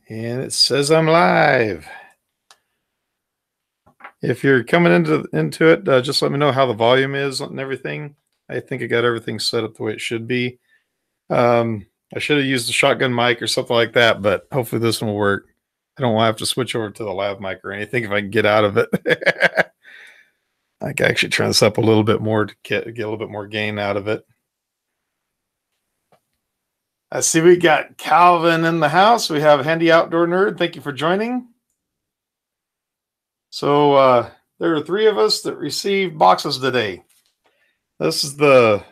And it says I'm live. If you're coming into it, just let me know how the volume is and everything. I think I got everything set up the way it should be. I should have used the shotgun mic or something like that, but hopefully this one will work. I don't want to have to switch over to the lav mic or anything if I can get out of it. I can actually turn this up a little bit more to get a little bit more gain out of it. I see we got Calvin in the house. We have Handy Outdoor Nerd. Thank you for joining. So there are 3 of us that received boxes today. This is the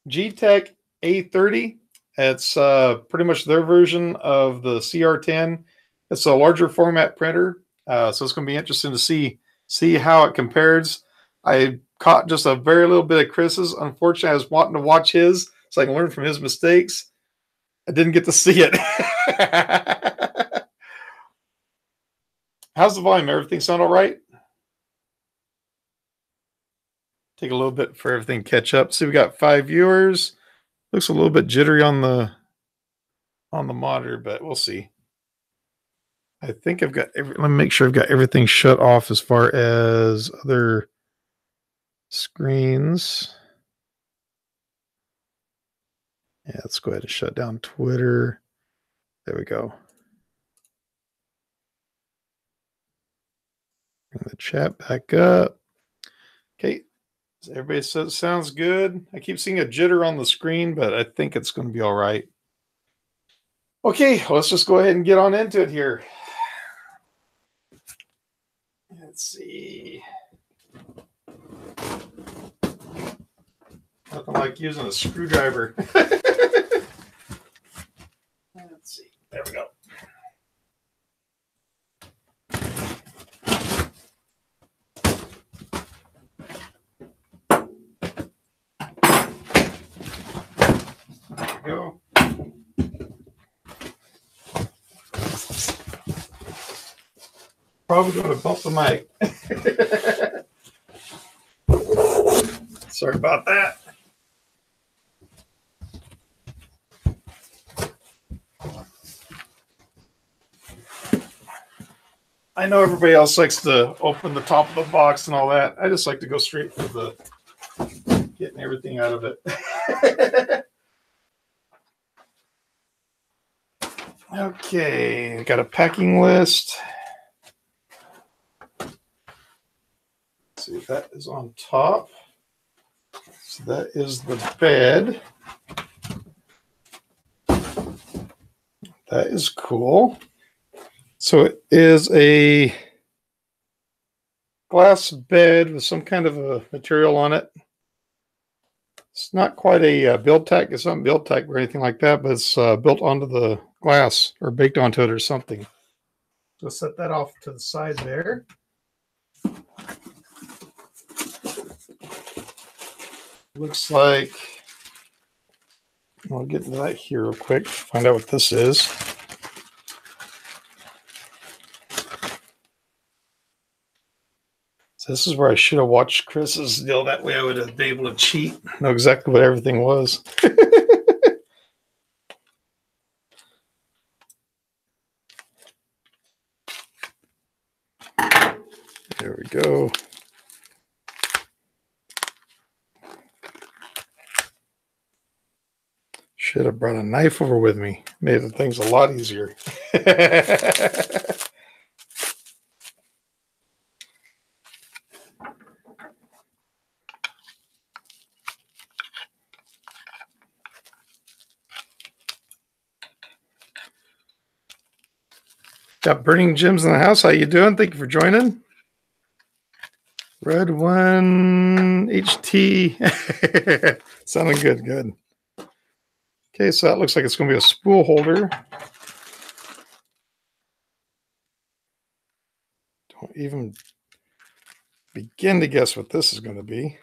GTECH A30. It's pretty much their version of the CR10. It's a larger format printer, so it's going to be interesting to see how it compares. I caught just a very little bit of Chris's. Unfortunately, I was wanting to watch his so I can learn from his mistakes. I didn't get to see it. How's the volume? Everything sound all right? Take a little bit for everything to catch up. See, we got 5 viewers. Looks a little bit jittery on the monitor, but we'll see. I think I've got let me make sure I've got everything shut off as far as other screens. Yeah, let's go ahead and shut down Twitter. There we go. Bring the chat back up. Okay. So everybody says it sounds good. I keep seeing a jitter on the screen, but I think it's going to be all right. Okay, let's just go ahead and get on into it here. Let's see. Nothing like using a screwdriver. Let's see. There we go. There we go. Probably going to bump the mic. Sorry about that. I know everybody else likes to open the top of the box and all that. I just like to go straight for the getting everything out of it. Okay, got a packing list. Let's see if that is on top. So that is the bed. That is cool. So it is a glass bed with some kind of a material on it. It's not quite a build-tech. It's not build-tech or anything like that, but it's built onto the glass or baked onto it or something. So set that off to the side there. Looks like, I'll get into that here real quick, find out what this is. So this is where I should have watched Chris's deal. That way I would have been able to cheat, know exactly what everything was. There we go. Should have brought a knife over with me. Made the things a lot easier. Got Burning Gems in the house. How you doing? Thank you for joining. Red One HT. Sounding good. Good. Okay, so that looks like it's going to be a spool holder. Don't even begin to guess what this is going to be.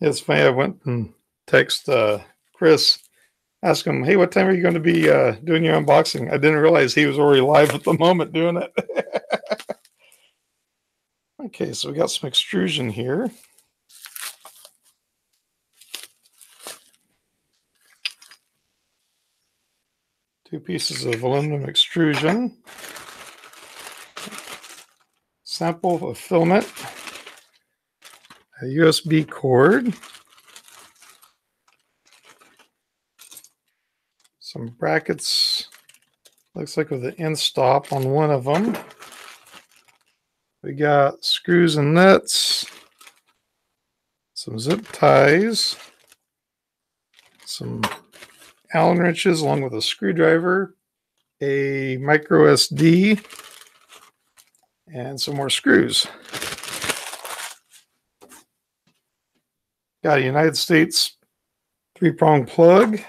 It's funny. I went and texted Chris ask him, hey, what time are you going to be doing your unboxing? I didn't realize he was already live at the moment doing it. Okay, so we got some extrusion here. Two pieces of aluminum extrusion. Sample of filament. A USB cord. Some brackets. Looks like with an end stop on one of them. We got screws and nuts. Some zip ties. Some Allen wrenches along with a screwdriver, a micro SD, and some more screws. Got a United States 3-prong plug.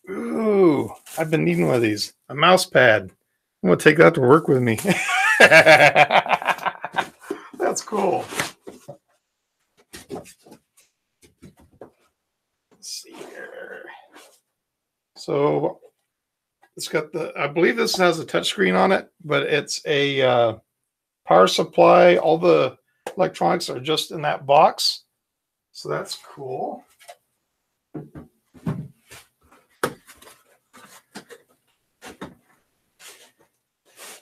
Ooh, I've been needing one of these. A mouse pad. I'm going to take that to work with me. That's cool. Let's see here. So it's got the, I believe this has a touchscreen on it, but it's a power supply. All the electronics are just in that box. So that's cool.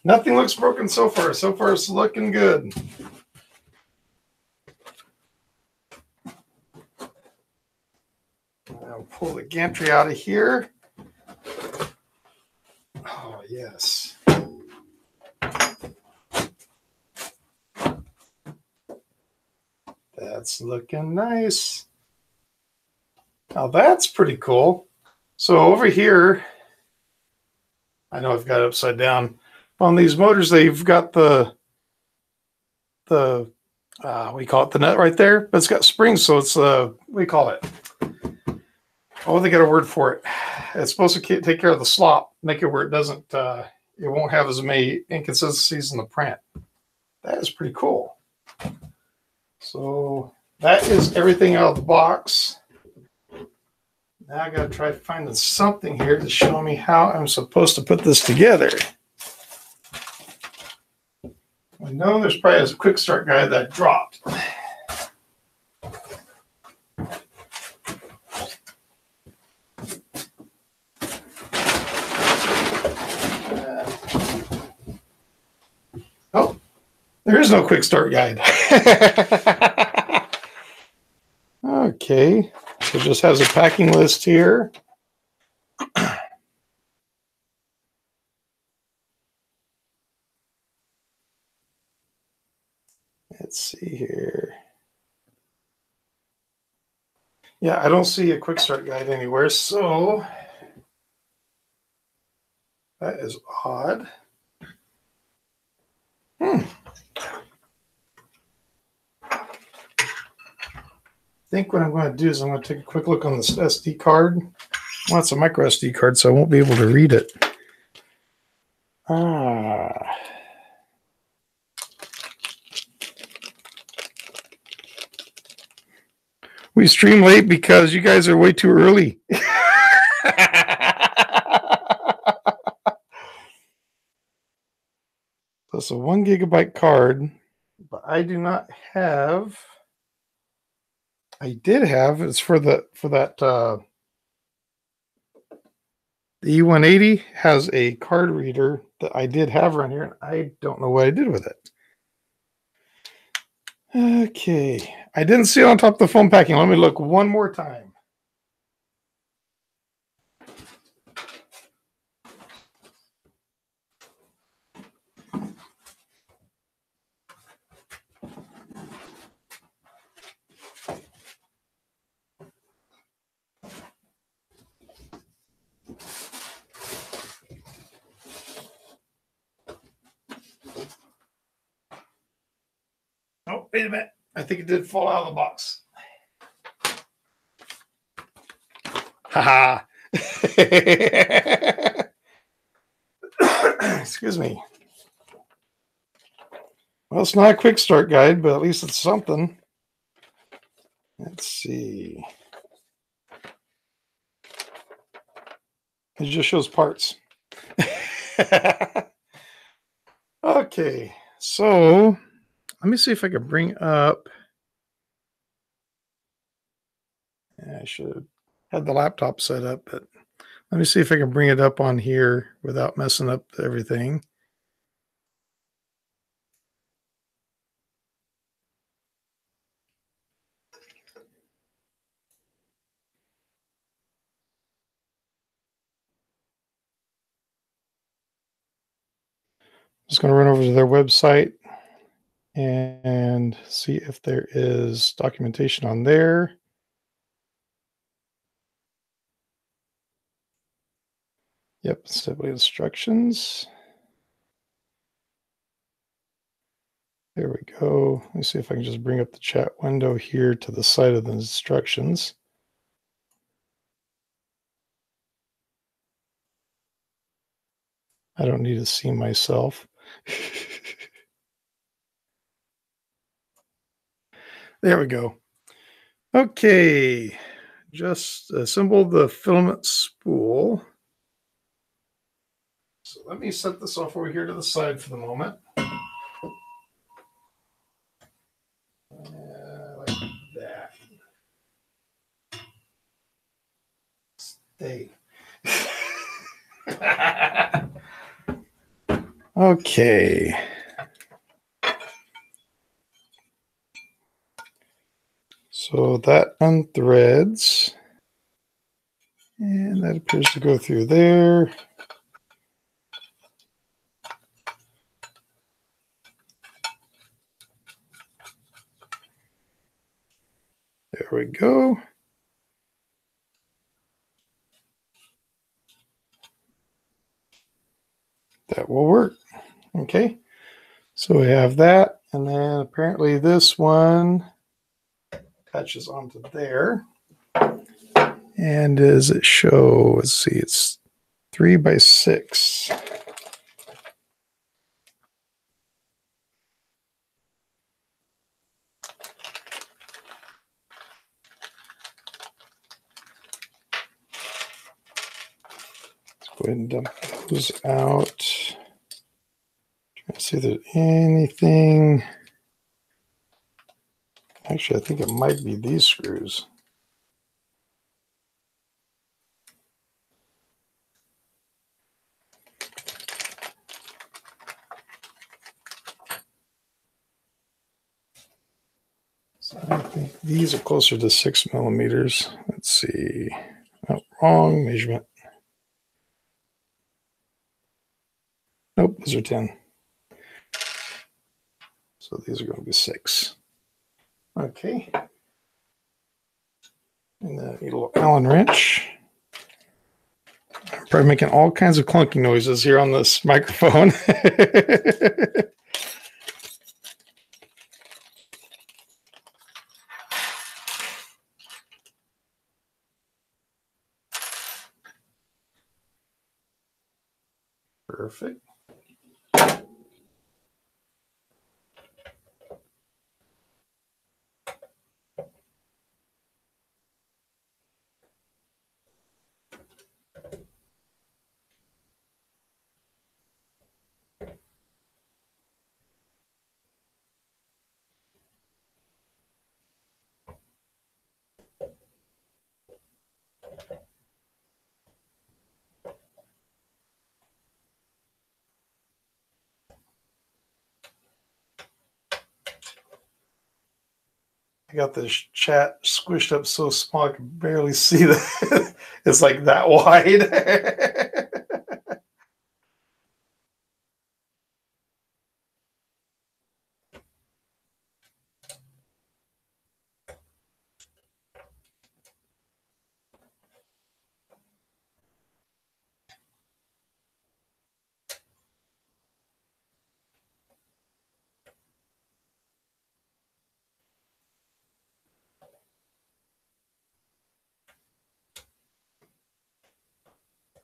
Nothing looks broken so far. So far it's looking good. I'll pull the gantry out of here. Oh, yes. That's looking nice. Now that's pretty cool. So over here, I know I've got it upside down. On these motors, they've got the we call it the nut right there, but it's got springs, so it's we call it. Oh, they got a word for it. It's supposed to take care of the slop, make it where it doesn't, it won't have as many inconsistencies in the print. That is pretty cool. So that is everything out of the box. Now I got to try finding something here to show me how I'm supposed to put this together. I know there's probably a quick start guide that I dropped. Oh, there is no quick start guide. Okay, so it just has a packing list here. Let's see here. Yeah, I don't see a quick start guide anywhere, so that is odd. I think what I'm going to do is I'm going to take a quick look on this SD card. Well, it's a micro SD card, so I won't be able to read it. We stream late because you guys are way too early. That's a 1 gigabyte card, but I do not have. I did have. It's for that. The E180 has a card reader that I did have around here, and I don't know what I did with it. Okay, I didn't see it on top of the foam packing. Let me look one more time. Oh, wait a minute. I think it did fall out of the box. Haha. Excuse me. Well, it's not a quick start guide, but at least it's something. Let's see. It just shows parts. Okay, so let me see if I can bring up. I should have had the laptop set up, but let me see if I can bring it up on here without messing up everything. Just going to run over to their website and see if there is documentation on there. Yep, assembly instructions. There we go. Let me see if I can just bring up the chat window here to the side of the instructions. I don't need to see myself. There we go. Okay, just assemble the filament spool. So let me set this off over here to the side for the moment. Like that. Stay. Okay. So that unthreads. And that appears to go through there. There we go. That will work. Okay. So we have that. And then apparently this one attaches onto there. And does it show? Let's see, it's 3 by 6. Let's go ahead and dump those out. Trying to see if there's anything. Actually, I think it might be these screws. So I think these are closer to 6 millimeters. Let's see. Oh, wrong measurement. Nope, those are 10. So these are going to be 6. Okay. And then need a little Allen wrench. I'm probably making all kinds of clunking noises here on this microphone. Perfect. I got this chat squished up so small I can barely see that. It's like that wide.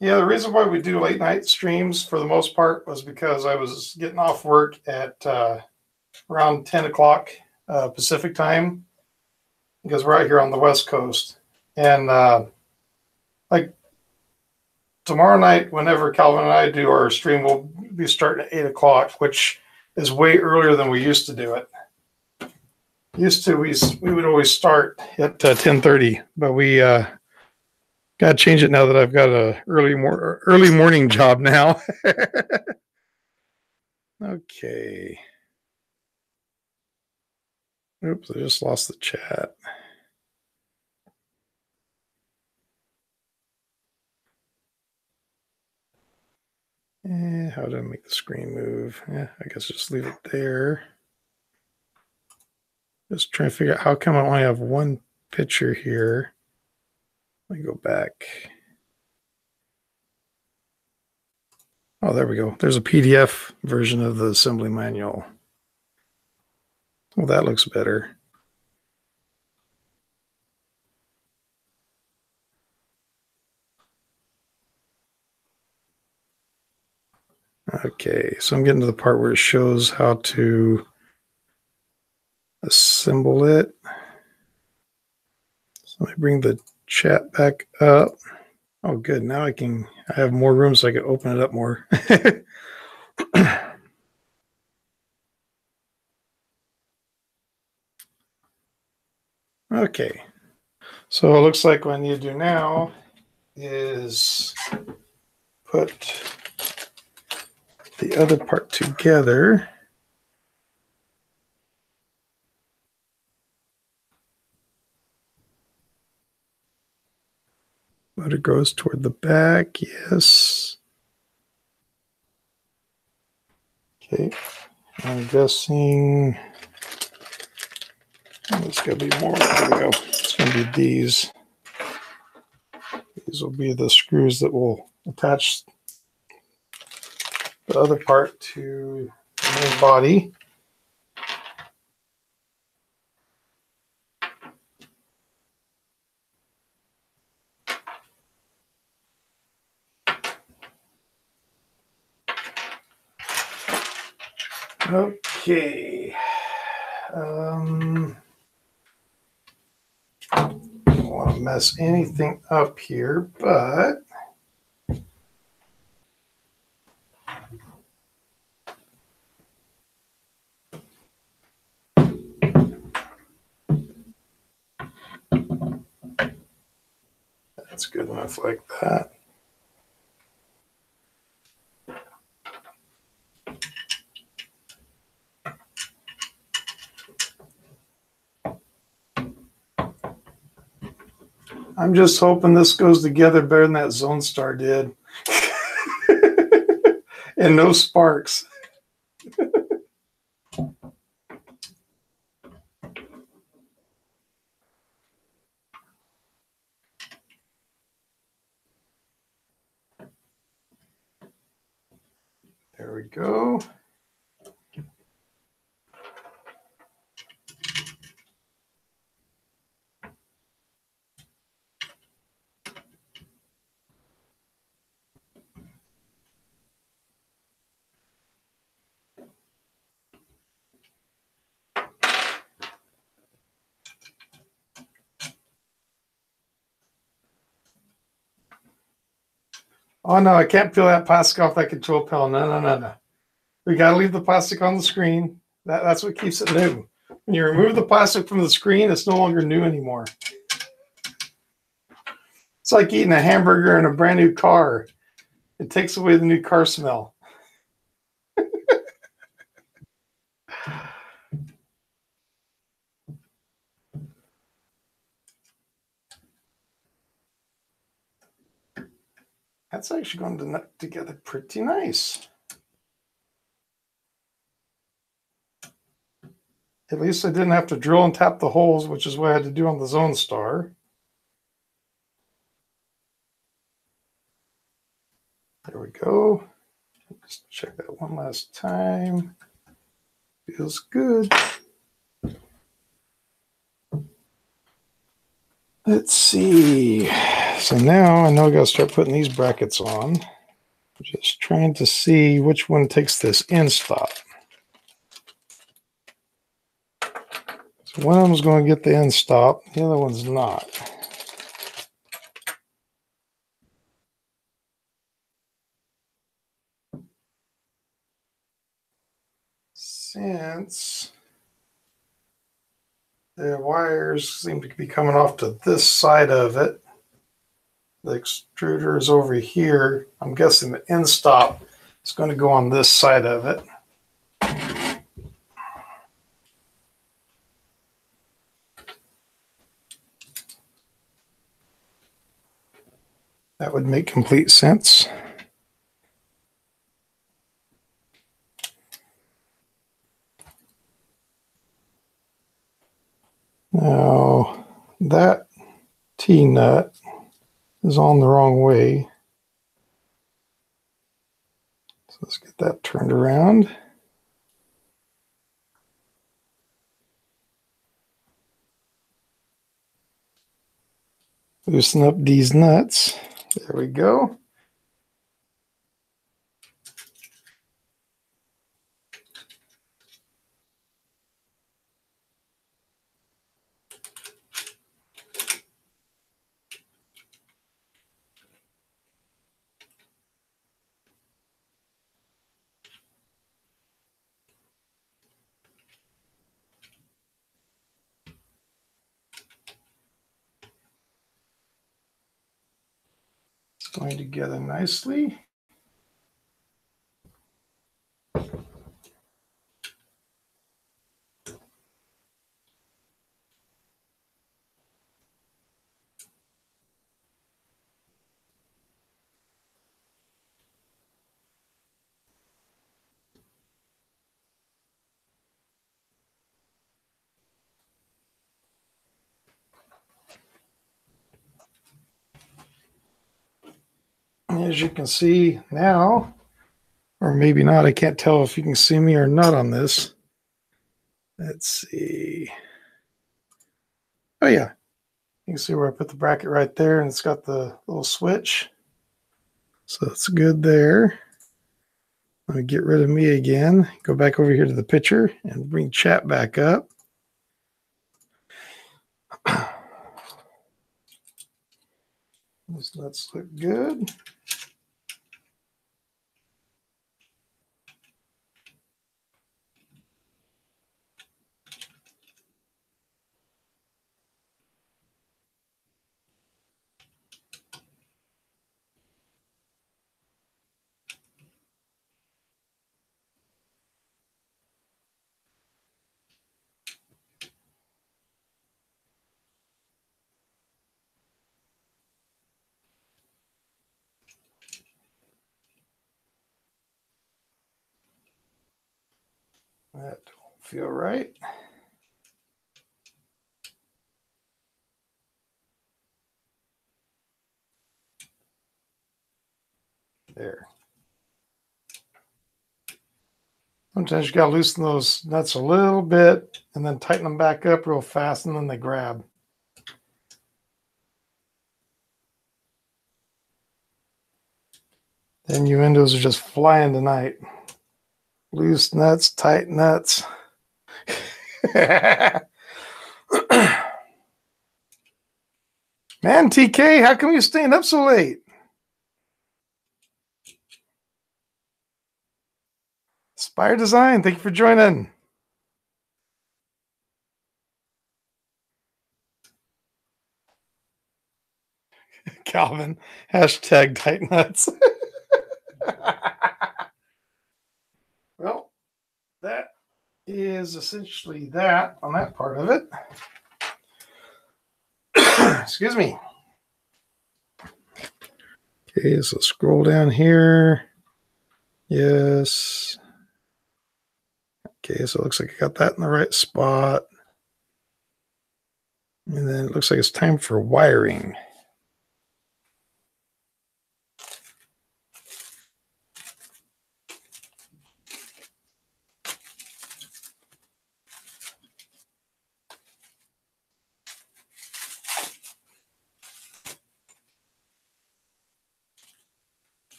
Yeah, the reason why we do late night streams for the most part was because I was getting off work at around 10 o'clock Pacific time, because we're out here on the West Coast. And like tomorrow night, whenever Calvin and I do our stream, we'll be starting at 8 o'clock, which is way earlier than we used to do it. Used to, we would always start at 10:30, but we got to change it now that I've got a early morning job now. Okay. Oops, I just lost the chat. How do I make the screen move? Yeah, I guess just leave it there. Just trying to figure out how come I only have one picture here. Let me go back. Oh, there we go. There's a PDF version of the assembly manual. Well, that looks better. Okay, so I'm getting to the part where it shows how to assemble it. So let me bring the chat back up. Oh, good. Now I have more room so I can open it up more. Okay. So it looks like what I need to do now is put the other part together. But it goes toward the back, yes. Okay, I'm guessing there's going to be more. There we go. It's going to be these. These will be the screws that will attach the other part to the main body. Okay. I don't want to mess anything up here, but that's good enough like that. I'm just hoping this goes together better than that Zone Star did. And no sparks. There we go. Oh no, I can't peel that plastic off that control panel. No. We got to leave the plastic on the screen. That's what keeps it new. When you remove the plastic from the screen, it's no longer new anymore. It's like eating a hamburger in a brand new car. It takes away the new car smell. That's actually going to nut together pretty nice. At least I didn't have to drill and tap the holes, which is what I had to do on the Zone Star. There we go. Just check that one last time. Feels good. Let's see. So now I know I got to start putting these brackets on. Just trying to see which one takes this end stop. So one of them is going to get the end stop, the other one's not. sense. The wires seem to be coming off to this side of it. The extruder is over here. I'm guessing the end stop is going to go on this side of it. That would make complete sense. Now, that T-nut is on the wrong way. So let's get that turned around. Loosen up these nuts. There we go. It's going together nicely. As you can see now, or maybe not, I can't tell if you can see me or not on this. Let's see. Oh yeah, you can see where I put the bracket right there, and it's got the little switch. So that's good there. Let me get rid of me again. Go back over here to the picture and bring chat back up. Those nuts look good. That don't feel right. There. Sometimes you got to loosen those nuts a little bit and then tighten them back up real fast, and then they grab. The innuendos are just flying tonight. Loose nuts, tight nuts. Man, TK, how come you staying up so late? Spire Design, thank you for joining. Calvin, hashtag tight nuts. Well, that is essentially that on that part of it. Excuse me. Okay, so scroll down here. Yes. Okay, so it looks like I got that in the right spot. And then it looks like it's time for wiring.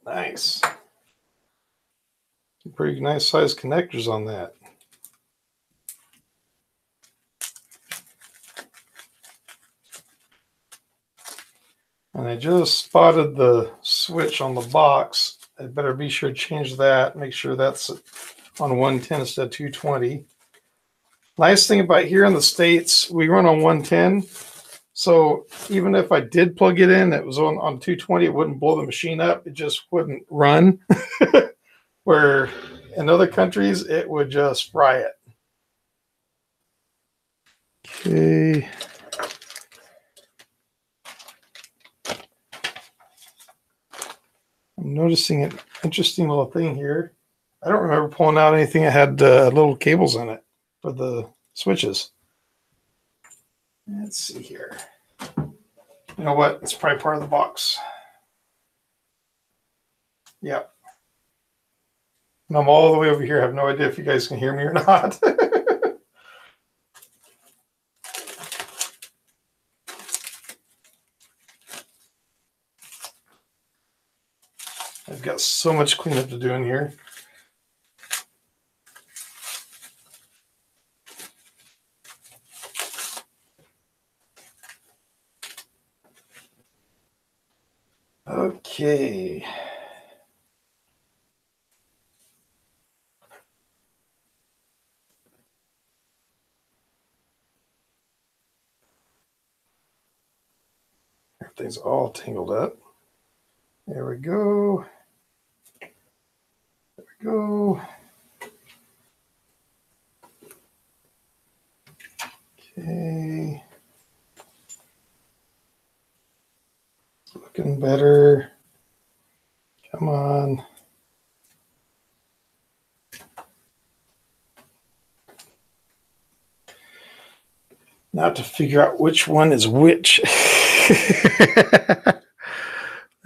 Nice. Some pretty nice sized connectors on that. And I just spotted the switch on the box. I better be sure to change that. Make sure that's on 110 instead of 220. Nice thing about here in the States, we run on 110. So even if I did plug it in, it was on 220, it wouldn't blow the machine up. It just wouldn't run. Where in other countries, it would just fry it. Okay. I'm noticing an interesting little thing here. I don't remember pulling out anything that had little cables in it for the switches. Let's see here. You know what? It's probably part of the box. Yep. And I'm all the way over here. I have no idea if you guys can hear me or not. I've got so much cleanup to do in here. Okay. Everything's all tangled up. There we go. There we go. Okay. It's looking better. Come on. Now to figure out which one is which.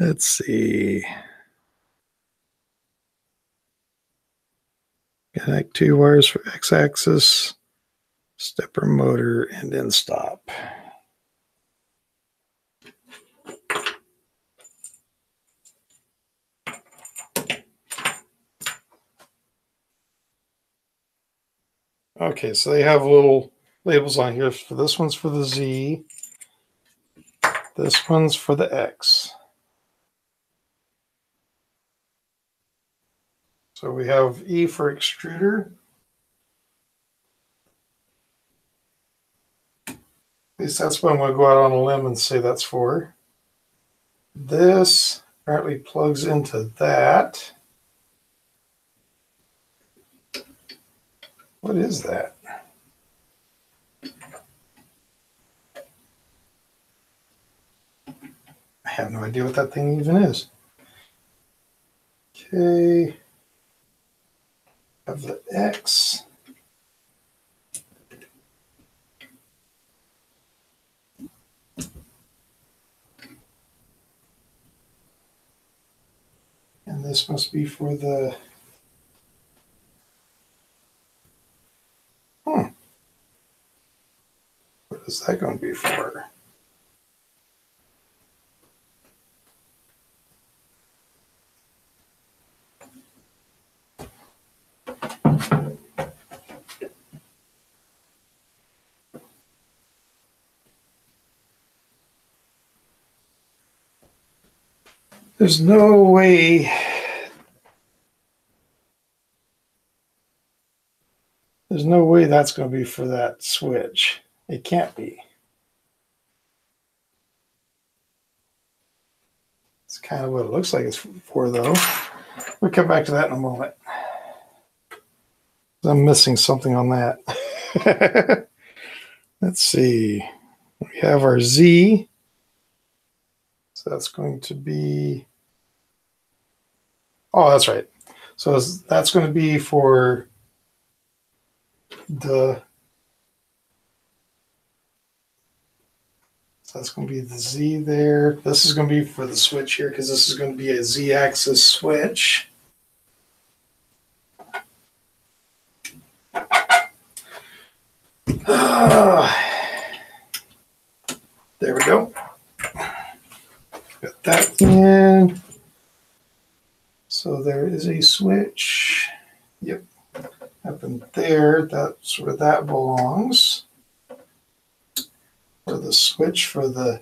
Let's see. Connect two wires for x-axis, stepper motor, and then stop. Okay, so they have little labels on here. For this one's for the Z. This one's for the X. So we have E for extruder. At least that's what I'm going to go out on a limb and say that's for. This apparently plugs into that. What is that? I have no idea what that thing even is. Okay. Have the X. And this must be for the... What is that going to be for? There's no way. There's no way that's going to be for that switch. It can't be. It's kind of what it looks like it's for, though. We'll come back to that in a moment. I'm missing something on that. Let's see. We have our Z. So that's going to be... Oh, that's right. So that's going to be for the... So that's going to be the Z there. This is going to be for the switch here because this is going to be a Z-axis switch. There we go. Got that in. So there is a switch. Yep. Up in there. That's where that belongs. For the switch for the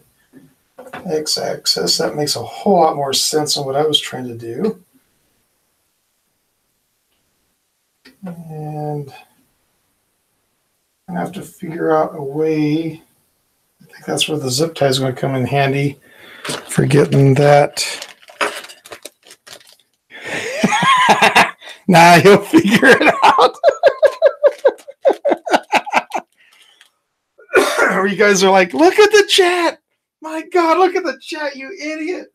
X-axis. That makes a whole lot more sense than what I was trying to do. And I have to figure out a way. I think that's where the zip tie is going to come in handy for getting that. Nah, he'll figure it out. Or you guys are like, look at the chat. My God, look at the chat, you idiot.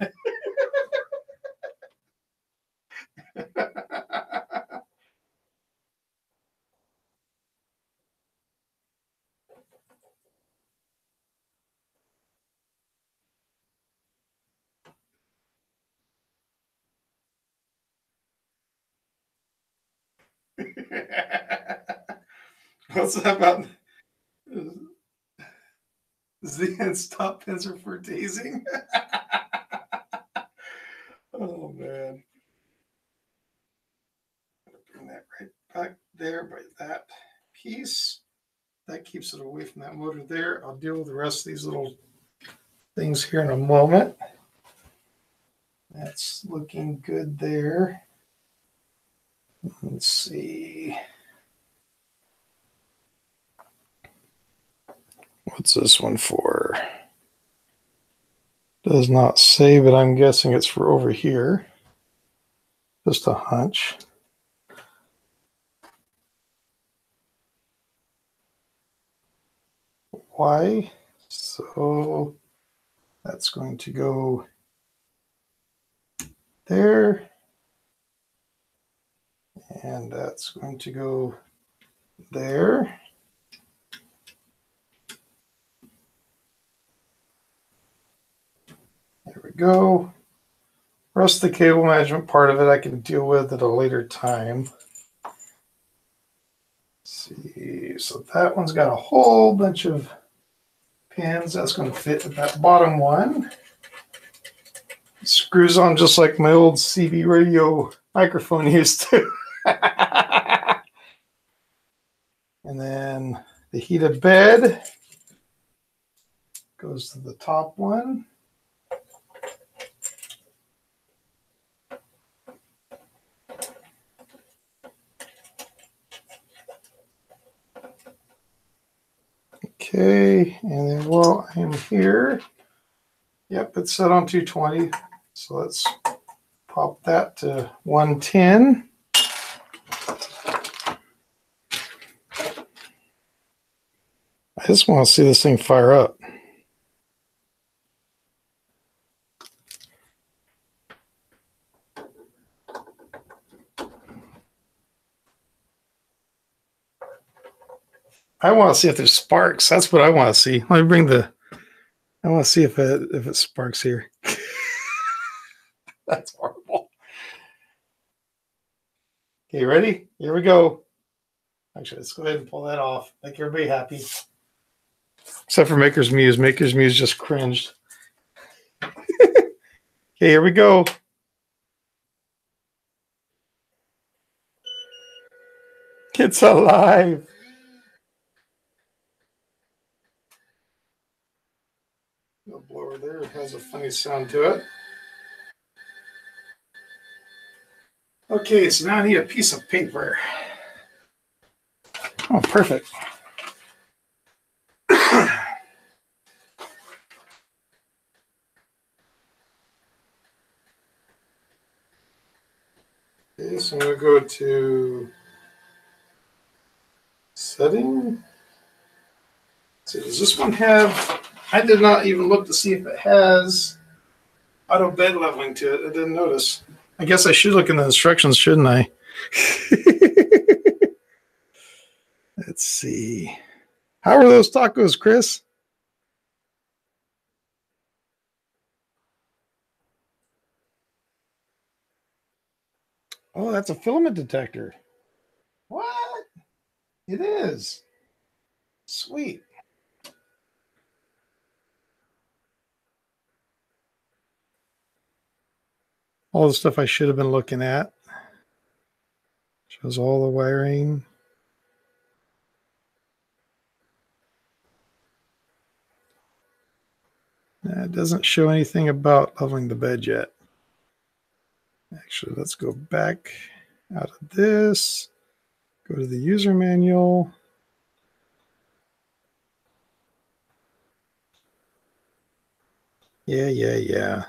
What's that about? Z and stop pins are for tasing. Oh man. Bring that right back there by that piece. That keeps it away from that motor there. I'll deal with the rest of these little things here in a moment. That's looking good there. Let's see. What's this one for? Does not say, but I'm guessing it's for over here. Just a hunch. Why? So that's going to go there. And that's going to go there. There we go. Rest of the cable management part of it I can deal with at a later time. Let's see, so that one's got a whole bunch of pins. That's going to fit with that bottom one. It screws on just like my old CB radio microphone used to. And then the heated bed goes to the top one. Okay, and then while I'm here, yep, it's set on 220. So let's pop that to 110. I just want to see this thing fire up. I want to see if there's sparks. That's what I want to see. Let me bring the. I want to see if it sparks here. That's horrible. Okay, ready? Here we go. Actually, let's go ahead and pull that off. Make everybody happy. Except for Maker's Muse. Maker's Muse just cringed. Okay, here we go. It's alive. The blower there has a funny sound to it. Okay, so now I need a piece of paper. Oh, perfect. Okay, so I'm going to go to setting. So does this one have, I did not even look to see if it has auto bed leveling to it. I didn't notice. I guess I should look in the instructions, shouldn't I? Let's see. How are those tacos, Chris? Oh, that's a filament detector. What? It is. Sweet. All the stuff I should have been looking at. Shows all the wiring. doesn't show anything about leveling the bed yet. Actually, let's go back out of this, go to the user manual. Yeah.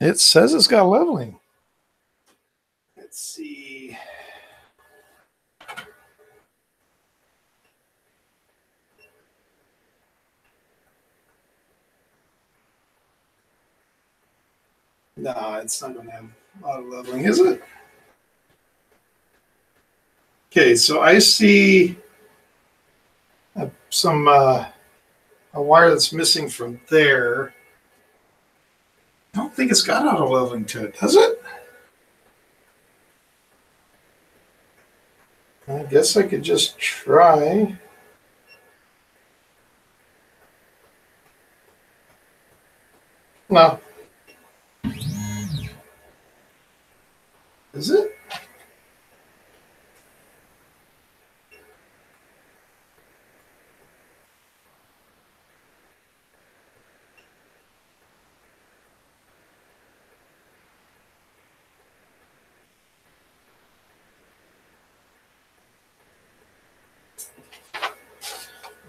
It says it's got leveling. Let's see. No, it's not going to have a lot of leveling, is it? Okay, so I see a wire that's missing from there. I don't think it's got auto leveling to it, does it? I guess I could just try. No. Is it?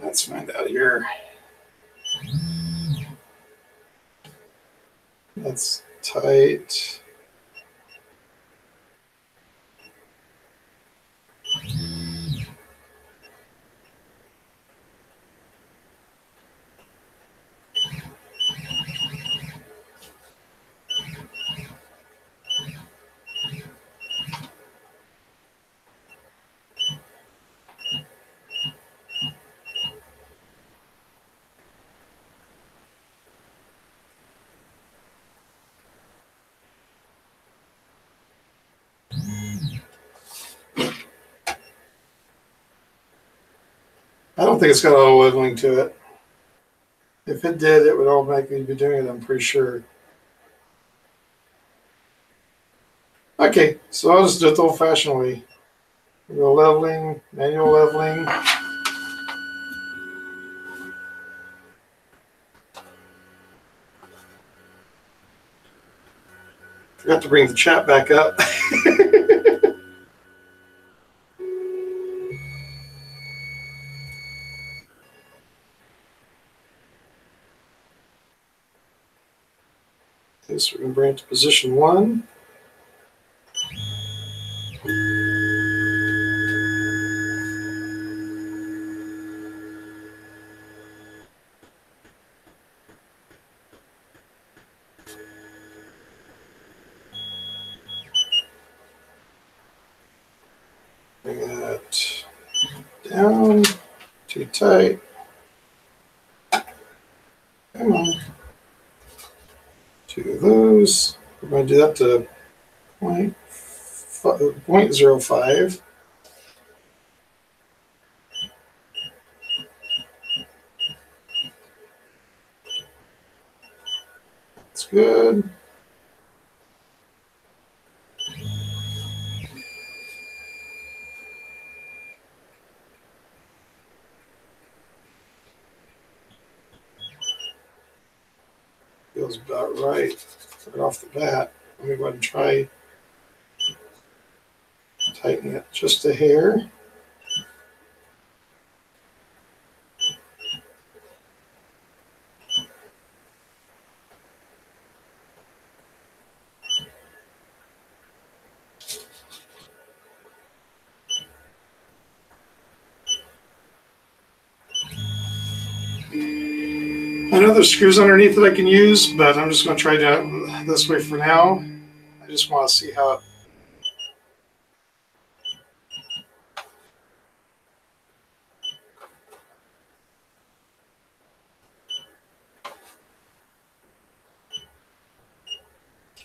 Let's find out here. That's tight. I don't think it's got auto leveling to it. If it did, it would automatically be doing it, I'm pretty sure. Okay, so I'll just do it the old-fashioned way. Go leveling, manual leveling. Forgot to bring the chat back up. Okay, so we're going to bring it to position 1. Bring that down. Too tight. Come on. 2 of those. We're going to do that to 0.05. That's good. Feels about right off the bat. Let me go ahead and try tightening it just a hair. I know there's screws underneath that I can use, but I'm just going to try it this way for now. I just want to see how it.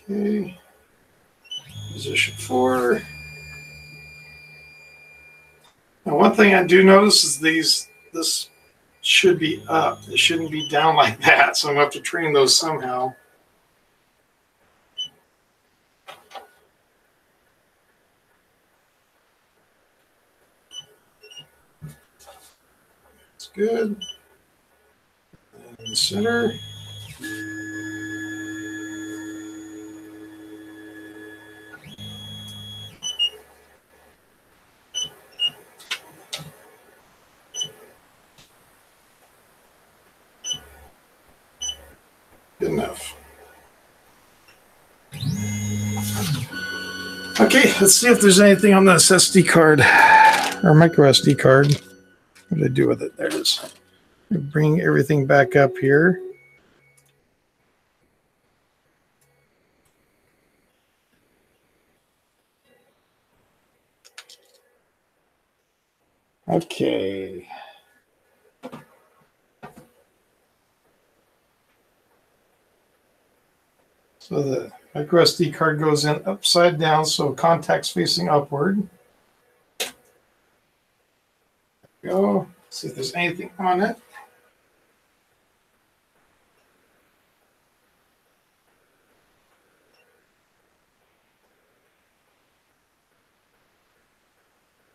Okay. Position 4. Now, one thing I do notice is this should be up. It shouldn't be down like that, so I'm going to have to train those somehow. good. And center. Good enough. Okay, let's see if there's anything on this SD card or micro SD card. What did I do with it? There it is. Bring everything back up here. Okay. So the micro SD card goes in upside down, so contacts facing upward. There we go. See if there's anything on it.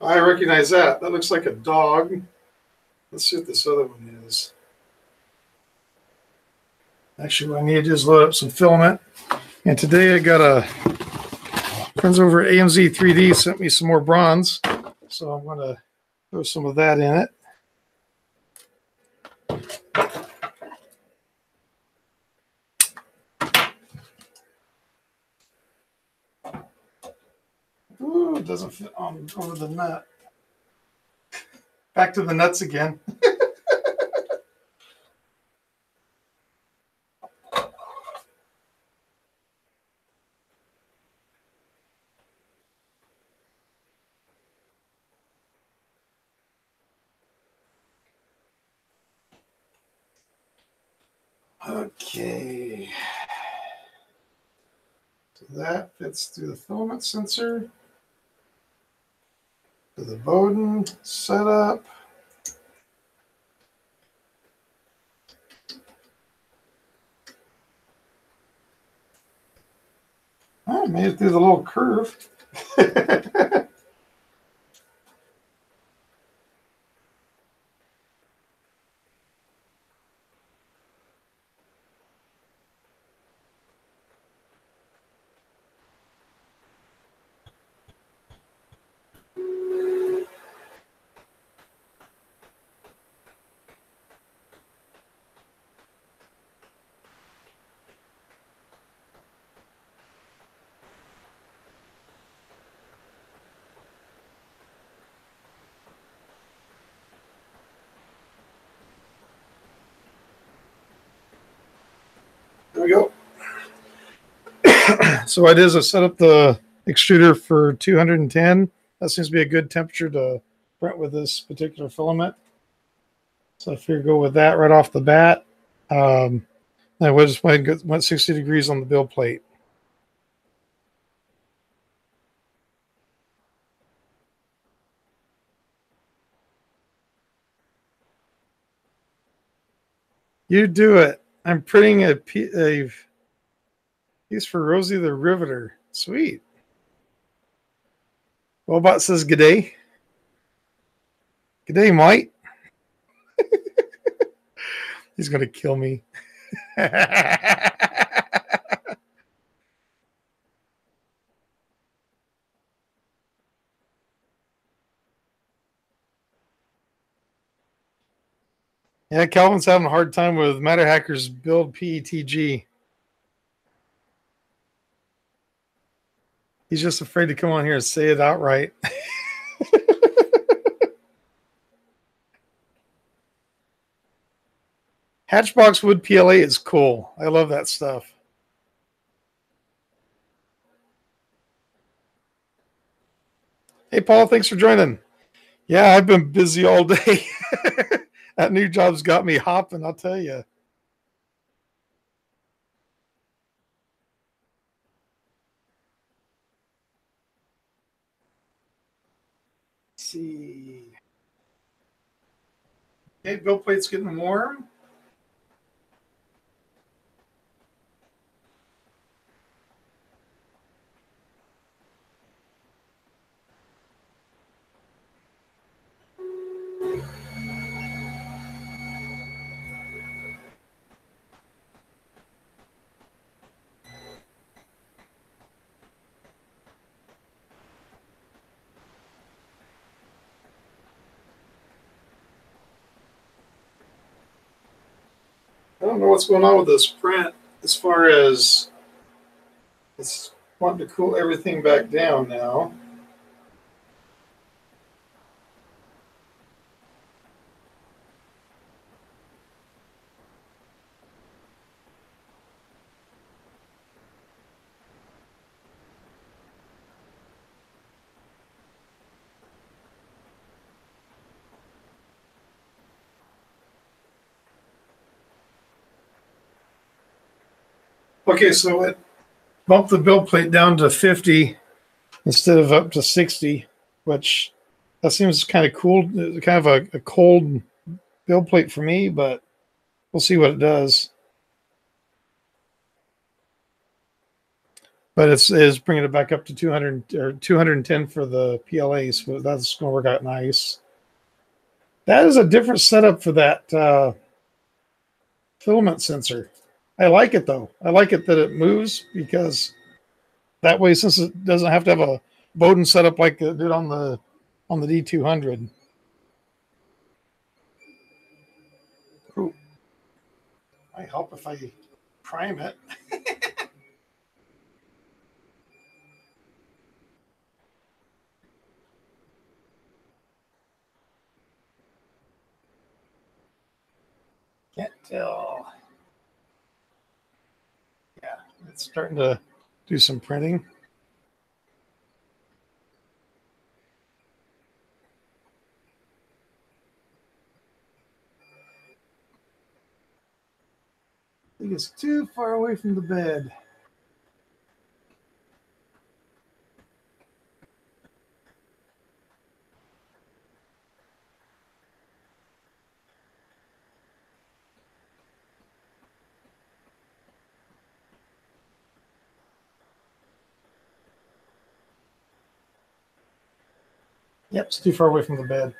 I recognize that. That looks like a dog. Let's see what this other one is. Actually, what I need to do is load up some filament. And today I got a friends over at AMZ 3D sent me some more bronze. So I'm going to throw some of that in it. Ooh, it doesn't fit on over the nut. Back to the nuts again. Okay. So that fits through the filament sensor. To the Bowden setup. Oh, I made it through the little curve. There we go. So what I did is I set up the extruder for 210. That seems to be a good temperature to print with this particular filament. So I figured go with that right off the bat. I just went 60 degrees on the build plate. You do it. I'm printing a piece for Rosie the Riveter. Sweet. Robot says good day. Good day, Mike. He's going to kill me. Yeah, Calvin's having a hard time with Matter Hacker's build PETG. He's just afraid to come on here and say it outright. Hatchbox Wood PLA is cool. I love that stuff. Hey, Paul, thanks for joining. Yeah, I've been busy all day. That new job's got me hopping, I'll tell you. Let's see. Okay, build plate's getting warm. don't know what's going on with this print as far as it's wanting to cool everything back down now. Okay, so it bumped the build plate down to 50 instead of up to 60, which that seems kind of cool, kind of a cold build plate for me, but we'll see what it does. But it's bringing it back up to 200 or 210 for the PLA, so that's going to work out nice. That is a different setup for that filament sensor. I like it though. I like it that it moves because that way, since it doesn't have to have a Bowden setup like it did on the D200. Ooh, might help if I prime it. Can't tell. Yeah, it's starting to do some printing. I think it's too far away from the bed. Yep, it's too far away from the bed.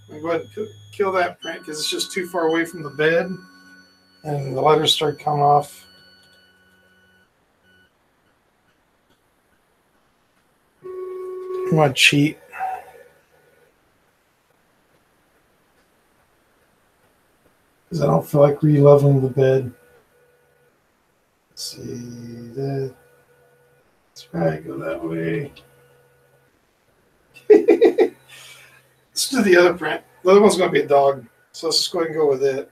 I'm going to go ahead and kill that print because it's just too far away from the bed, and the letters start coming off. I'm going to cheat. Because I don't feel like re-leveling the bed. Let's see. That's right, go that way. Let's do the other print. The other one's going to be a dog. So let's just go ahead and go with it.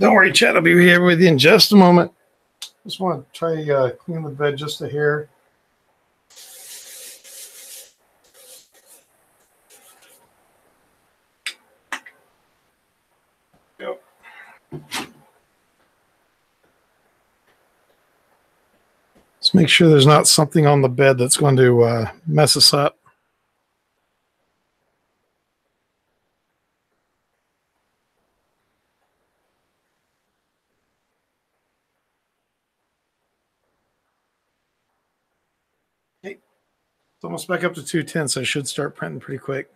Don't worry, Chad. I'll be here with you in just a moment. Just want to try clean the bed just a hair. Yep. Let's make sure there's not something on the bed that's going to mess us up. Okay. It's almost back up to 210, so I should start printing pretty quick.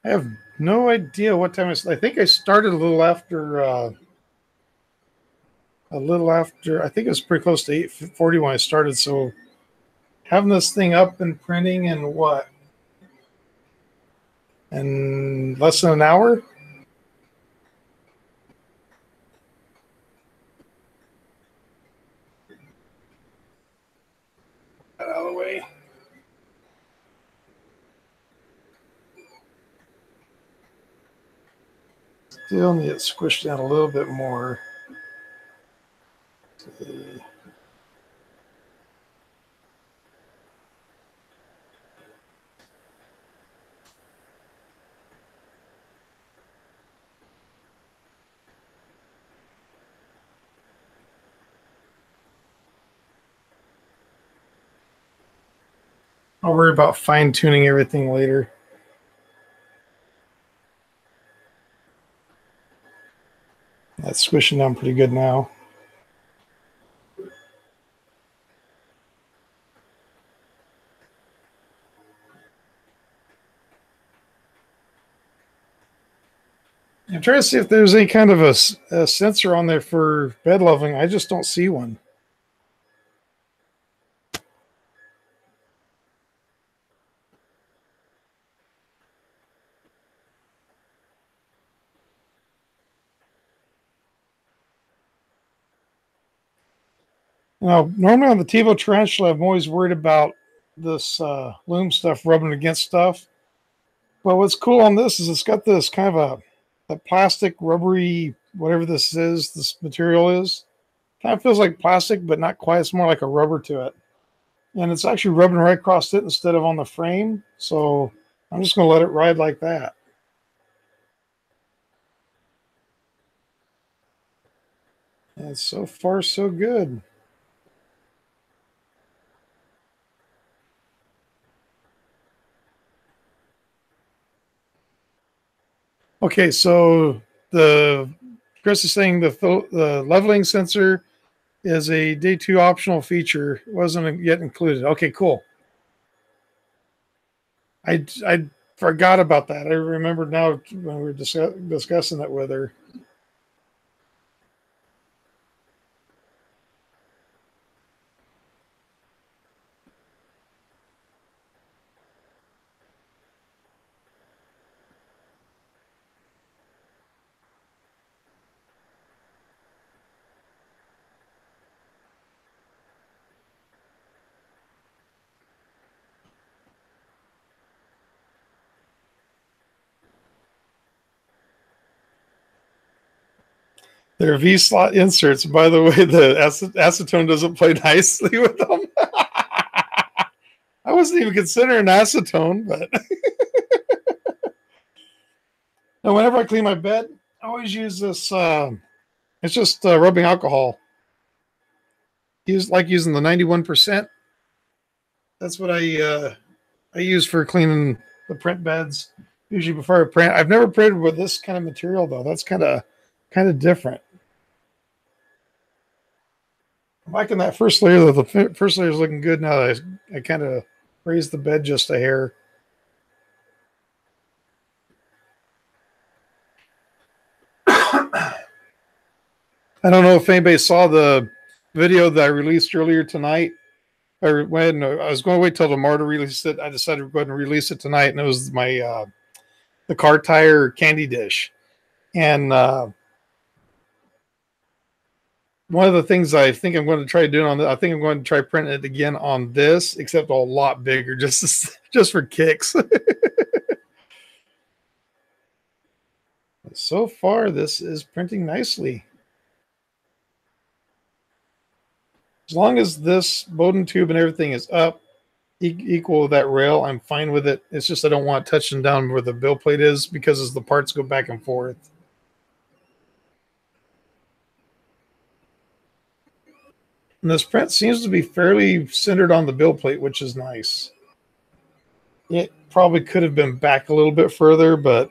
I have no idea what time I think I started a little after. I think it was pretty close to 8:40 when I started. So having this thing up and printing in what? In less than an hour? Get out of the way. Still need it squished down a little bit more. I'll worry about fine tuning everything later. That's squishing down pretty good now. I'm trying to see if there's any kind of a sensor on there for bed leveling. I just don't see one. Now, normally on the TiVo Tarantula, I'm always worried about this loom stuff rubbing against stuff. But what's cool on this is it's got this kind of a plastic rubbery, whatever this material is. Kind of feels like plastic, but not quite. It's more like a rubber to it. And it's actually rubbing right across it instead of on the frame. So I'm just going to let it ride like that. And so far, so good. Okay, so Chris is saying the leveling sensor is a day 2 optional feature. It wasn't yet included. Okay, cool. I forgot about that. I remember now when we were discussing it with her. They're V-slot inserts. By the way, the acetone doesn't play nicely with them. I wasn't even considering acetone, but and whenever I clean my bed, I always use this. It's just rubbing alcohol. Using the 91%. That's what I use for cleaning the print beds. Usually before I print. I've never printed with this kind of material though. That's kind of different. I'm liking that first layer though. The first layer is looking good now. I kind of raised the bed just a hair. I don't know if anybody saw the video that I released earlier tonight, or when I was going to wait till tomorrow to release it. I decided to go ahead and release it tonight, and it was my the car tire candy dish. And one of the things I think I'm going to try doing on this, I think I'm going to try printing it again on this, except a lot bigger, just for kicks. So far, this is printing nicely. As long as this Bowden tube and everything is up, equal with that rail, I'm fine with it. It's just I don't want it touching down where the bill plate is because as the parts go back and forth. And this print seems to be fairly centered on the bill plate, which is nice. It probably could have been back a little bit further, but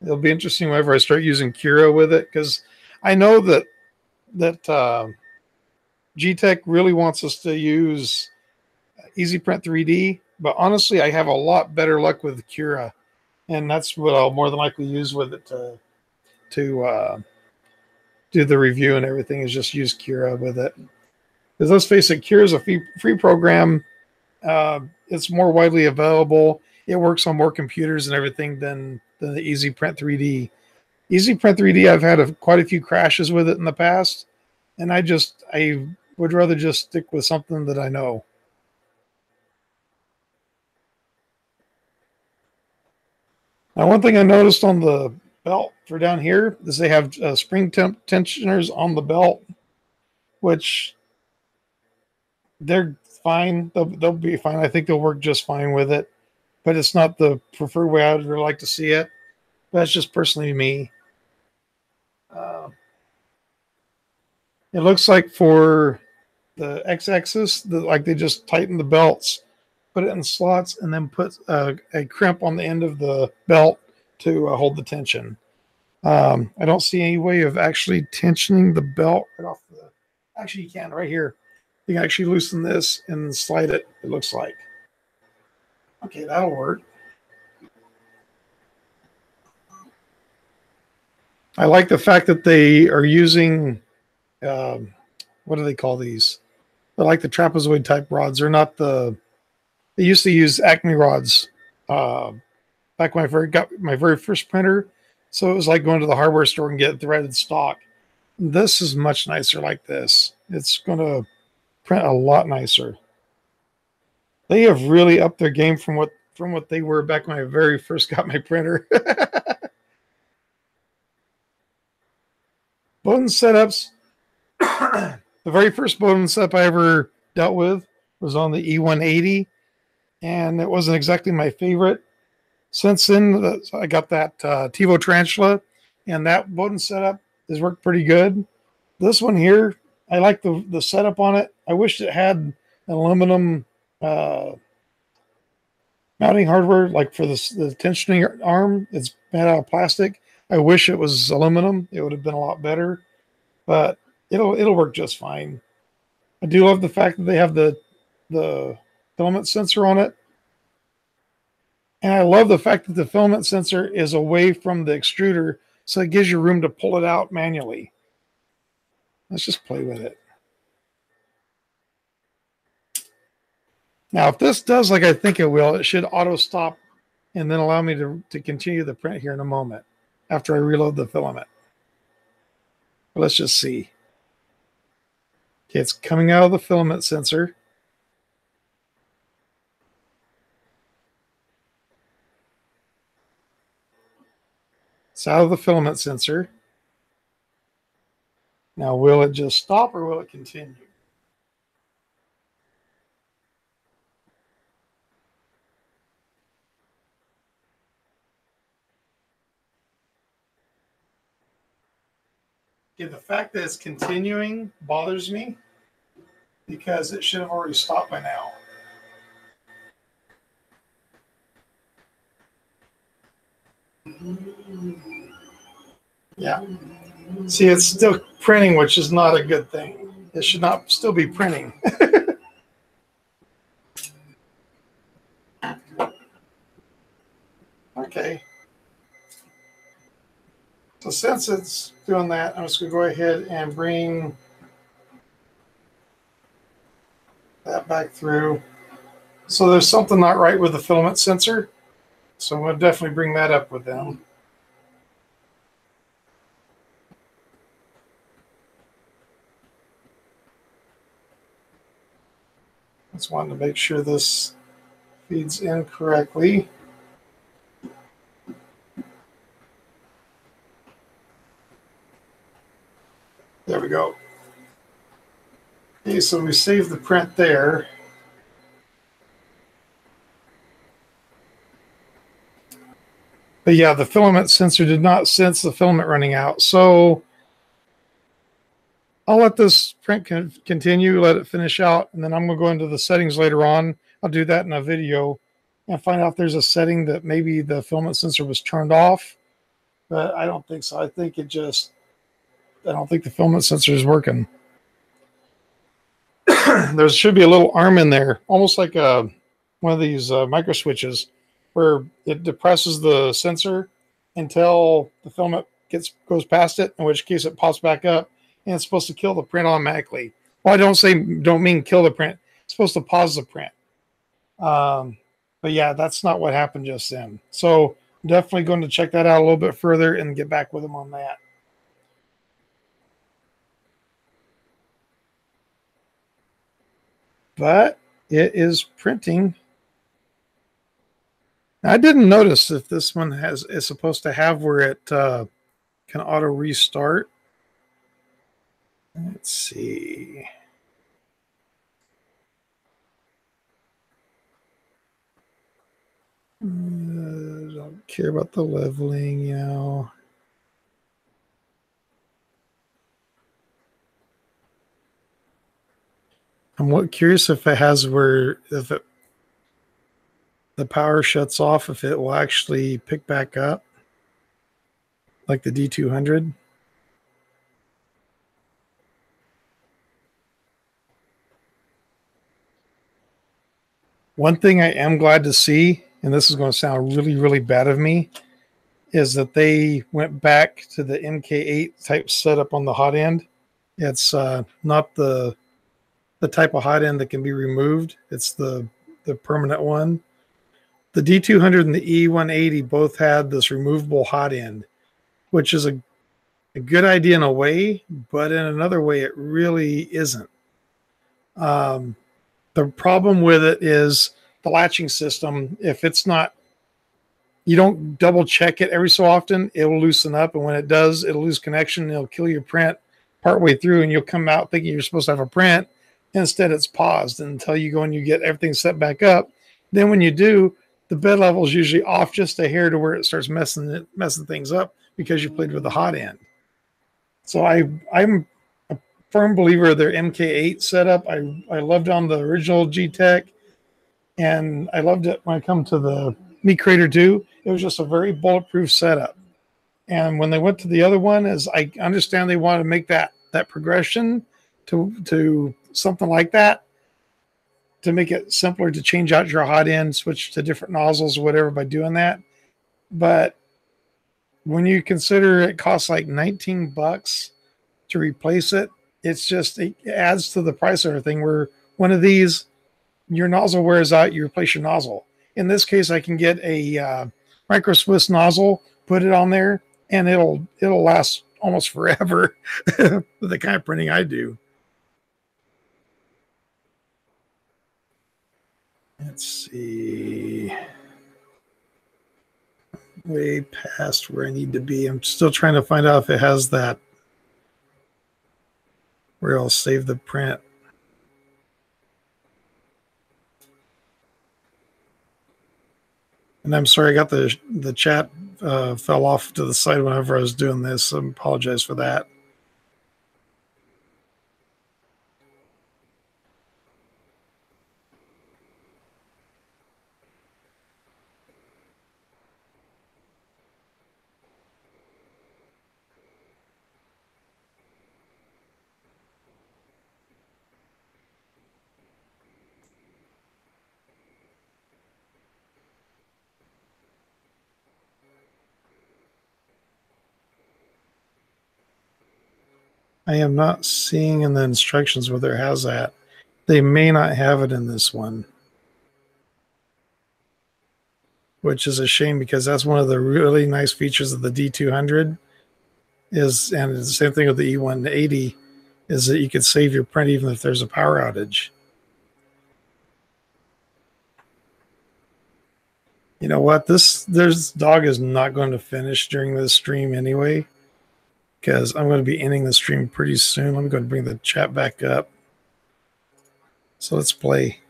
it'll be interesting whenever I start using Cura with it, because I know that GTECH really wants us to use EasyPrint 3D, but honestly, I have a lot better luck with Cura, and that's what I'll more than likely use with it to do the review and everything. Is just use Cura with it. Because let's face it, Cura is a free program. It's more widely available. It works on more computers and everything than the EasyPrint 3D. EasyPrint 3D, I've had quite a few crashes with it in the past, and I would rather just stick with something that I know. Now, one thing I noticed on the belt for down here is they have spring tensioners on the belt, which they're fine. They'll be fine. I think they'll work just fine with it, but it's not the preferred way I would like to see it. That's just personally me. It looks like for the x-axis, like they just tighten the belts put it in slots, and then put a crimp on the end of the belt to hold the tension. I don't see any way of actually tensioning the belt right off the. Actually, you can right here. You can actually loosen this and slide it. It looks like. Okay, that'll work. I like the fact that they are using. What do they call these? They're like the trapezoid type rods. They're not the. They used to use Acme rods. Back when I got my very first printer, so it was like going to the hardware store and get threaded stock. This is much nicer like this. It's going to print a lot nicer. They have really upped their game from what they were back when I very first got my printer. Bowden setups. The very first Bowden setup I ever dealt with was on the E180, and it wasn't exactly my favorite. Since then, I got that TiVo Tarantula, and that Bowden setup has worked pretty good. This one here, I like the setup on it. I wish it had an aluminum mounting hardware, like for the tensioning arm. It's made out of plastic. I wish it was aluminum. It would have been a lot better, but it'll work just fine. I do love the fact that they have the filament sensor on it. And I love the fact that the filament sensor is away from the extruder, so it gives you room to pull it out manually. Let's just play with it. Now, if this does like I think it will, it should auto stop and then allow me to continue the print here in a moment after I reload the filament. But let's just see. Okay, it's coming out of the filament sensor. It's out of the filament sensor. Now, will it just stop or will it continue? Okay, the fact that it's continuing bothers me because it should have already stopped by now. Yeah. See, it's still printing, which is not a good thing. It should not still be printing. Okay. So since it's doing that, I'm just going to go ahead and bring that back through. So there's something not right with the filament sensor. So I'm going to definitely bring that up with them. Just wanted to make sure this feeds in correctly. There we go. Okay, so we saved the print there. But yeah, the filament sensor did not sense the filament running out. So I'll let this print continue, let it finish out, and then I'm going to go into the settings later on. I'll do that in a video and find out if there's a setting that maybe the filament sensor was turned off. But I don't think so. I think I don't think the filament sensor is working. There should be a little arm in there, almost like one of these micro switches, where it depresses the sensor until the filament goes past it, in which case it pops back up, and it's supposed to kill the print automatically. Well, don't mean kill the print. It's supposed to pause the print. But yeah, that's not what happened just then. So I'm definitely going to check that out a little bit further and get back with them on that. But it is printing. I didn't notice if this one is supposed to have where it can auto restart. Let's see. Don't care about the leveling, you know. I'm curious if it has where if it the power shuts off if it will actually pick back up, like the D200. One thing I am glad to see, and this is going to sound really, really bad of me, is that they went back to the MK8 type setup on the hot end. It's not the type of hot end that can be removed. It's the permanent one. The D200 and the E180 both had this removable hot end, which is a good idea in a way, but in another way, it really isn't. Um, the problem with it is the latching system. If it's not, you don't double check it every so often, it will loosen up. And when it does, it'll lose connection. It'll kill your print partway through, and you'll come out thinking you're supposed to have a print. Instead, it's paused until you go and you get everything set back up. Then when you do, the bed level is usually off just a hair to where it starts messing things up because you played with the hot end. So I'm a firm believer of their MK8 setup. I loved on the original GTECH, and I loved it when I come to the Meat Crater 2. It was just a very bulletproof setup. And when they went to the other one, as I understand they want to make that progression to something like that, to make it simpler to change out your hot end, switch to different nozzles or whatever by doing that. But when you consider it costs like $19 to replace it, it adds to the price of everything. Where one of these, your nozzle wears out, you replace your nozzle. In this case, I can get a micro Swiss nozzle, put it on there, and it'll last almost forever with the kind of printing I do. Let's see. Way past where I need to be. I'm still trying to find out if it has that where I'll save the print. And I'm sorry, I got the chat fell off to the side whenever I was doing this. I apologize for that. I am not seeing in the instructions whether it has that. They may not have it in this one, which is a shame because that's one of the really nice features of the D200 and it's the same thing with the E180, is that you could save your print even if there's a power outage. You know what? This dog is not going to finish during this stream anyway, because I'm going to be ending the stream pretty soon. Let me go and bring the chat back up. So let's play.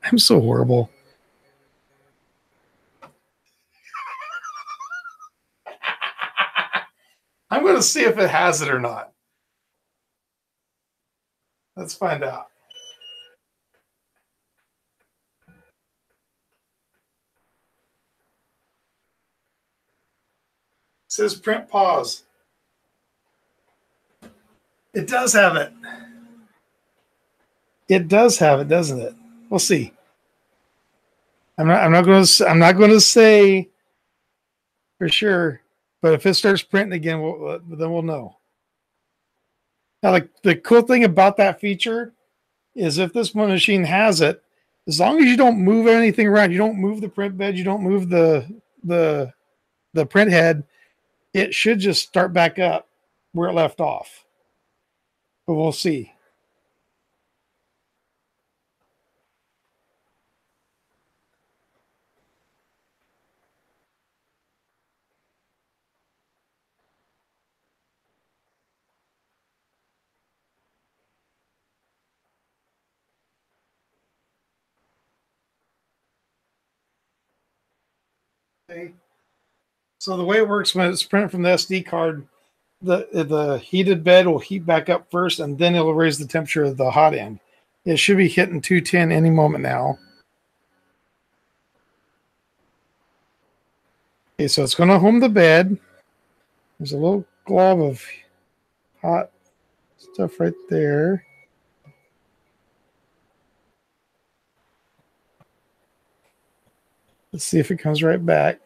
I'm so horrible. I'm going to see if it has it or not. Let's find out. It says print pause. It does have it. It does have it, doesn't it? We'll see. I'm not going to say for sure, but if it starts printing again, then we'll know. Now, like the cool thing about that feature is if this one machine has it, as long as you don't move anything around, you don't move the print bed, you don't move the print head, it should just start back up where it left off. But we'll see. Okay. So the way it works when it's printed from the SD card, the heated bed will heat back up first, and then it'll raise the temperature of the hot end. It should be hitting 210 any moment now. Okay, so it's going to home the bed. There's a little glob of hot stuff right there. Let's see if it comes right back.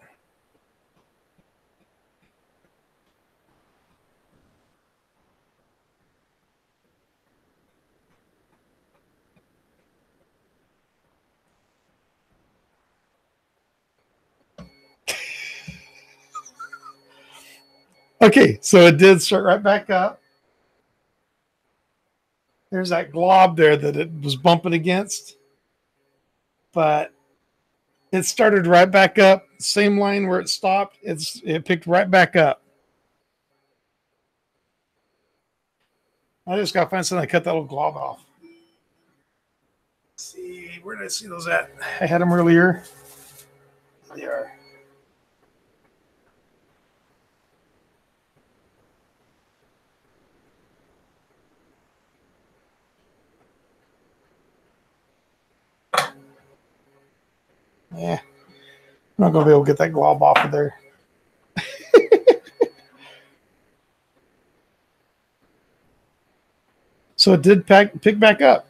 Okay, so it did start right back up. There's that glob there that it was bumping against. But it started right back up. Same line where it stopped. It picked right back up. I just got to find something to cut that little glob off. Let's see, where did I see those at? I had them earlier. There they are. Yeah, I'm not going to be able to get that glob off of there. So it did pick back up.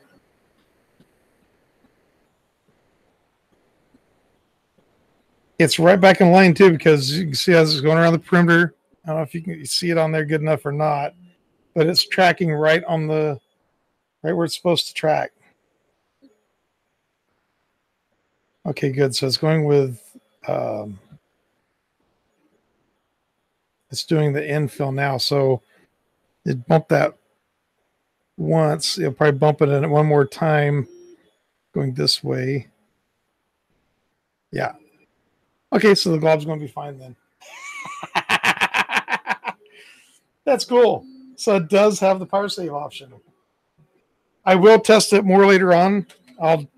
It's right back in line too, because you can see as it's going around the perimeter. I don't know if you can see it on there good enough or not, but it's tracking right on the right where it's supposed to track. Okay, good. So it's going with it's doing the infill now. So it bumped that once. It'll probably bump it in one more time going this way. Yeah. Okay, so the glob's going to be fine then. That's cool. So it does have the power save option. I will test it more later on. I'll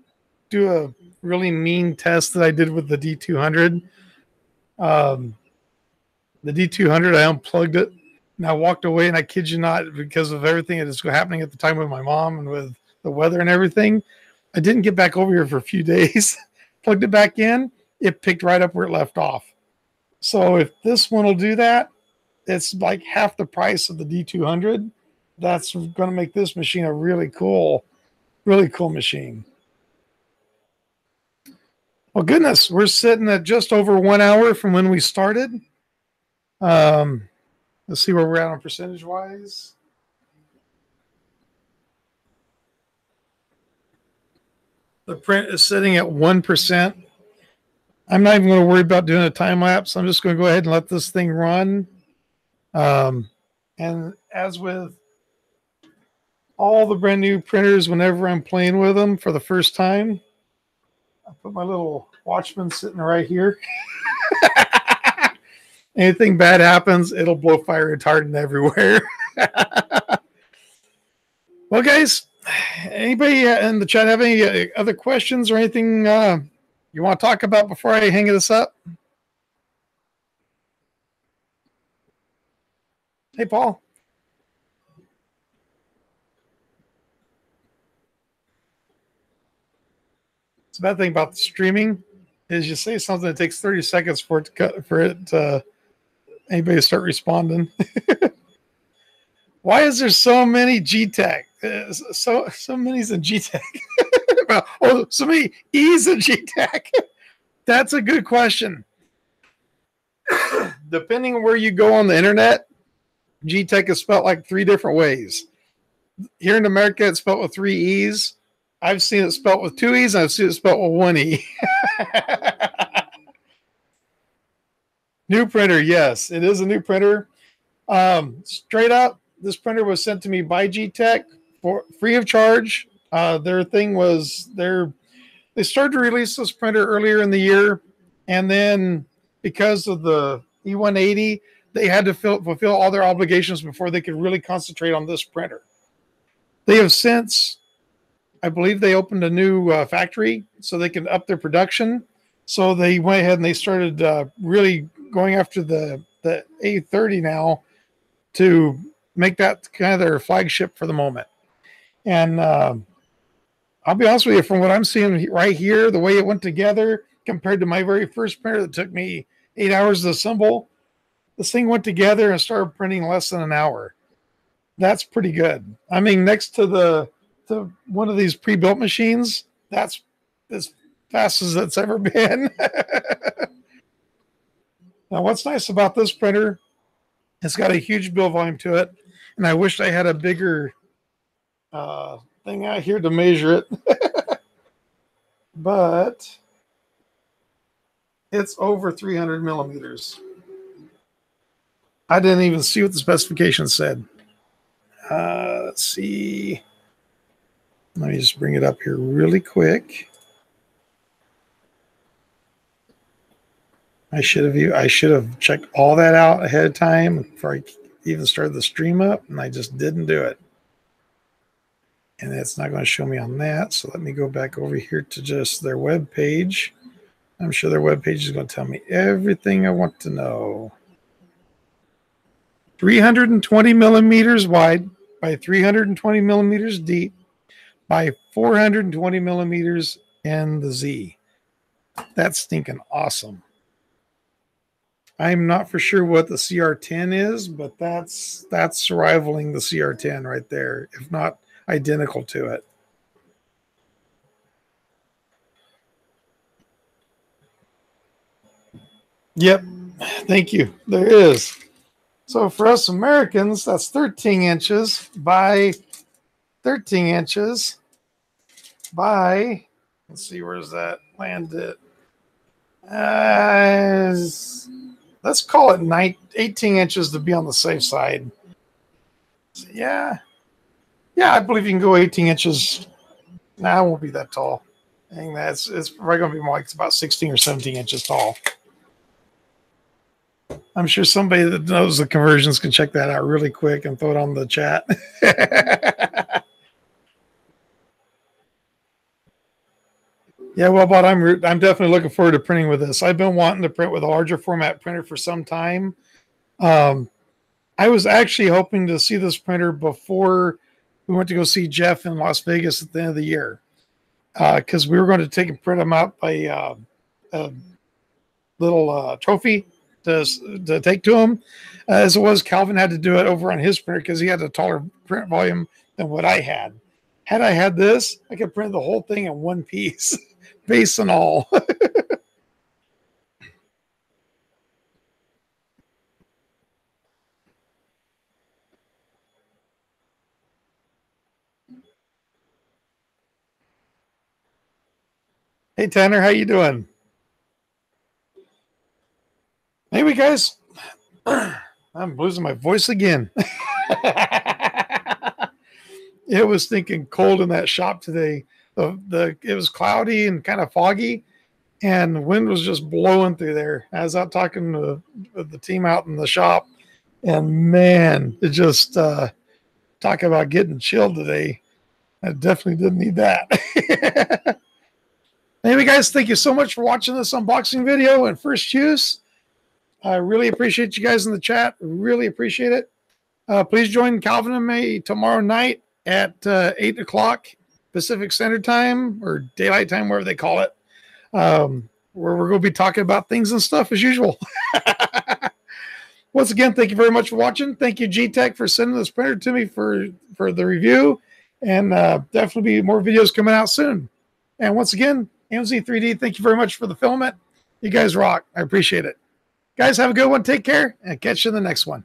do a really mean test that I did with the D200. The D200, I unplugged it and I walked away, and I kid you not, because of everything that is happening at the time with my mom and with the weather and everything, I didn't get back over here for a few days. Plugged it back in, it picked right up where it left off. So if this one will do that, it's like half the price of the D200. That's going to make this machine a really cool machine. Well, goodness, we're sitting at just over 1 hour from when we started. Let's see where we're at on percentage-wise. The print is sitting at 1%. I'm not even going to worry about doing a time lapse. I'm just going to go ahead and let this thing run. And as with all the brand new printers, whenever I'm playing with them for the first time, I put my little Watchman sitting right here. Anything bad happens, it'll blow fire retardant everywhere. Well, guys, anybody in the chat have any other questions or anything you want to talk about before I hang this up? Hey, Paul. It's a bad thing about the streaming is you say something that takes 30 seconds for it to cut, for it anybody to start responding. Why is there so many GTECH? So many's in GTECH. Oh, so many E's in GTECH. That's a good question. Depending on where you go on the internet, GTECH is spelled like 3 different ways. Here in America, it's spelled with 3 E's. I've seen it spelled with 2 E's, and I've seen it spelled with 1 E. New printer, yes, it is a new printer. Straight up, this printer was sent to me by GTECH for free of charge. Their thing was they started to release this printer earlier in the year, and then because of the E180, they had to fulfill all their obligations before they could really concentrate on this printer. They have since, I believe, they opened a new factory so they can up their production. So they went ahead and they started really going after the A30 now to make that kind of their flagship for the moment. And I'll be honest with you, from what I'm seeing right here, the way it went together compared to my very first printer that took me 8 hours to assemble, this thing went together and started printing less than an hour. That's pretty good. I mean, next to one of these pre-built machines, that's as fast as it's ever been. Now, what's nice about this printer, it's got a huge build volume to it, and I wish I had a bigger thing out here to measure it. But it's over 300 millimeters. I didn't even see what the specifications said. Let's see. Let me just bring it up here really quick. I should have checked all that out ahead of time before I even started the stream up, and I just didn't do it. And it's not going to show me on that. So let me go back over here to just their web page. I'm sure their web page is going to tell me everything I want to know. 320 millimeters wide by 320 millimeters deep by 420 millimeters in the Z. That's stinking awesome. I'm not for sure what the CR10 is, but that's rivaling the CR10 right there, if not identical to it. Yep, thank you. There is. So for us Americans, that's 13 inches by 13 inches by, let's see, where's that landed? Let's call it 18 inches to be on the safe side. So yeah, I believe you can go 18 inches. Nah, it won't be that tall. I think it's probably going to be more like it's about 16 or 17 inches tall. I'm sure somebody that knows the conversions can check that out really quick and throw it on the chat. Yeah, well, but I'm definitely looking forward to printing with this. I've been wanting to print with a larger format printer for some time. I was actually hoping to see this printer before we went to go see Jeff in Las Vegas at the end of the year, because we were going to take and print them out by a little trophy to take to him. As it was, Calvin had to do it over on his printer because he had a taller print volume than what I had. Had I had this, I could print the whole thing in one piece, base and all. Hey, Tanner, how you doing? Maybe, guys, I'm losing my voice again. It was stinking cold in that shop today. It was cloudy and kind of foggy, and the wind was just blowing through there. I was out talking to the team out in the shop, and man, it just talk about getting chilled today. I definitely didn't need that. Anyway, guys, thank you so much for watching this unboxing video and first use. I really appreciate you guys in the chat. Really appreciate it. Please join Calvin and me tomorrow night at 8 o'clock Pacific Standard Time, or daylight time, wherever they call it, where we're going to be talking about things and stuff as usual. Once again, thank you very much for watching. Thank you, GTECH, for sending this printer to me for the review, and definitely be more videos coming out soon. And once again, MZ3D, thank you very much for the filament. You guys rock. I appreciate it. Guys, have a good one. Take care, and catch you in the next one.